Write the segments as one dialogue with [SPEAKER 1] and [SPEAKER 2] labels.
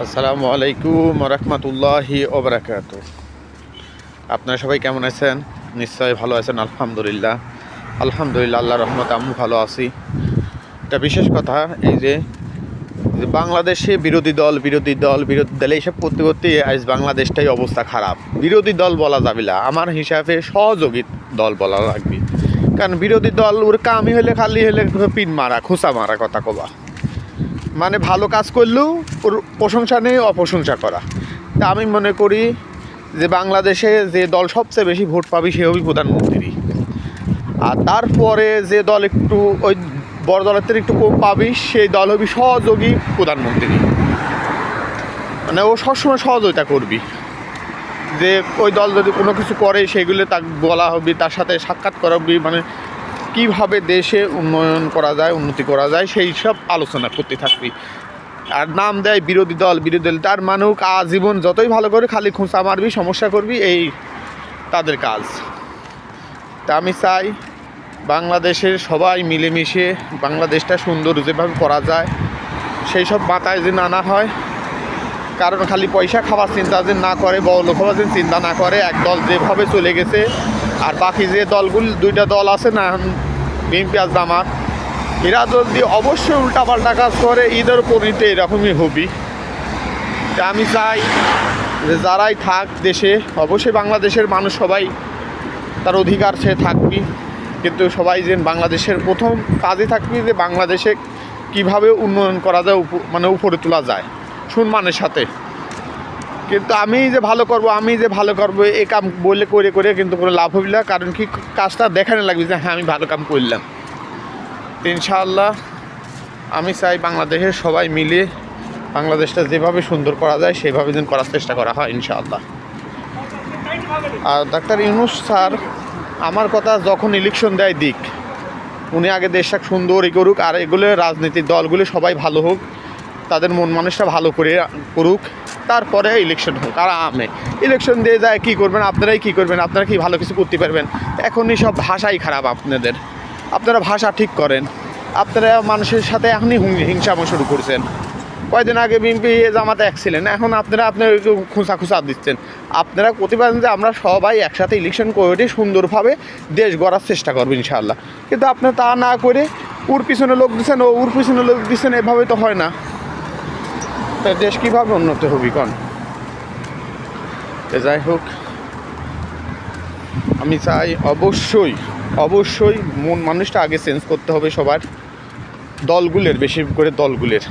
[SPEAKER 1] আসসালামু আলাইকুম রহমতুল্লাহি ওবরাকাতু। আপনারা সবাই কেমন আছেন? নিশ্চয়ই ভালো আছেন। আলহামদুলিল্লাহ আলহামদুলিল্লাহ, আল্লাহর রহমতে আমি ভালো আছি। এটা বিশেষ কথা, এই যে বাংলাদেশে বিরোধী দল এইসব করতে করতে আজ বাংলাদেশটাই অবস্থা খারাপ। বিরোধী দল বলা যাবে না, আমার হিসাবে সহযোগী দল বলা লাগবে। কারণ বিরোধী দল ওর কামই হলে খালি হলে পিন মারা, খোঁচা মারা, কথা কবা, মানে ভালো কাজ করলেও ওর প্রশংসা নেই, অপ্রশংসা করা। তা আমি মনে করি যে বাংলাদেশে যে দল সবচেয়ে বেশি ভোট পাবে সে হবে প্রধানমন্ত্রী। আর তারপরে যে দল একটু ওই বড় দলের থেকে একটু কম পাবি সেই দল হবে সহযোগী প্রধানমন্ত্রী। মানে ও সবসময় সহযোগিতা করবি, যে ওই দল যদি কোনো কিছু করে সেগুলো তাকে বলা হবে, তার সাথে সাক্ষাৎ করাবি, মানে কীভাবে দেশে উন্নয়ন করা যায়, উন্নতি করা যায় সেই সব আলোচনা করতে থাকবি। আর নাম দেয় বিরোধী দল, তার মানুষ আজীবন যতই ভালো করে খালি খোঁচা মারবি, সমস্যা করবি, এই তাদের কাজ। তা আমি চাই বাংলাদেশের সবাই মিলেমিশে বাংলাদেশটা সুন্দর যেভাবে করা যায় সেই সব মাথায় যে আনা হয়। কারণ খালি পয়সা খাওয়ার চিন্তা যে না করে, বড়লোক হওয়ার যে চিন্তা না করে, এক দল যেভাবে চলে গেছে আর বাকি যে দলগুলো দুইটা দল আছে না, বিএনপি আর জামাত, এরা যদি অবশ্যই উল্টাপাল্টা কাজ করে ঈদের পরিণতি এরকমই হবি। আমি চাই যে যারাই থাক দেশে, অবশ্যই বাংলাদেশের মানুষ সবাই তার অধিকার সে থাকবি, কিন্তু সবাই যেন বাংলাদেশের প্রথম কাজই থাকবি যে বাংলাদেশে কীভাবে উন্নয়ন করা যায়, মানে উপরে তোলা যায় সম্মানের সাথে। কিন্তু আমি যে ভালো করব এই কাম বলে করে করে কিন্তু কোনো লাভ হইল না। কারণ কি, কাজটা দেখানো লাগবে যে হ্যাঁ আমি ভালো কাম করলাম। ইনশাআল্লাহ আমি চাই বাংলাদেশের সবাই মিলে বাংলাদেশটা যেভাবে সুন্দর করা যায় সেভাবে যেন করার চেষ্টা করা হয় ইনশাআল্লাহ। আর ডাক্তার ইউনূস স্যার আমার কথা যখন ইলেকশন দেয় দিক, উনি আগে দেশটা সুন্দর করুক, আর এগুলো রাজনীতির দলগুলো সবাই ভালো হোক, তাদের মন মানুষটা ভালো করে করুক, তারপরে ইলেকশন হোক। আর আমি ইলেকশন দিয়ে যায় কী করবেন, আপনারাই কী করবেন, আপনারা কি ভালো কিছু করতে পারবেন? এখনই সব ভাষাই খারাপ আপনারা ভাষা ঠিক করেন। আপনারা মানুষের সাথে এখনই হিংসা শুরু করছেন। কয়েকদিন আগে বিএনপি জামাতে এক ছিলেন, এখন আপনারা খুঁচা দিচ্ছেন। আপনারা করতে পারেন যে আমরা সবাই একসাথে ইলেকশন করে সুন্দরভাবে দেশ গড়ার চেষ্টা করবেন ইনশাআল্লাহ। কিন্তু আপনারা তা না করে ওর পিছনে লোক দিচ্ছেন, ওর পিছনে লোক দিচ্ছেন, এভাবে তো হয় না। দেশ কীভাবে উন্নত হবে কন? যাই হোক, আমি চাই অবশ্যই মন মানুষটা আগে চেঞ্জ করতে হবে সবার, দলগুলোর, বেশি করে দলগুলোর।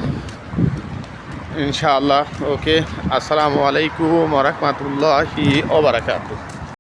[SPEAKER 1] ইনশাআল্লাহ। ওকে, আসসালামু আলাইকুম ওয়া রাহমাতুল্লাহি ওয়া বারাকাতুহু।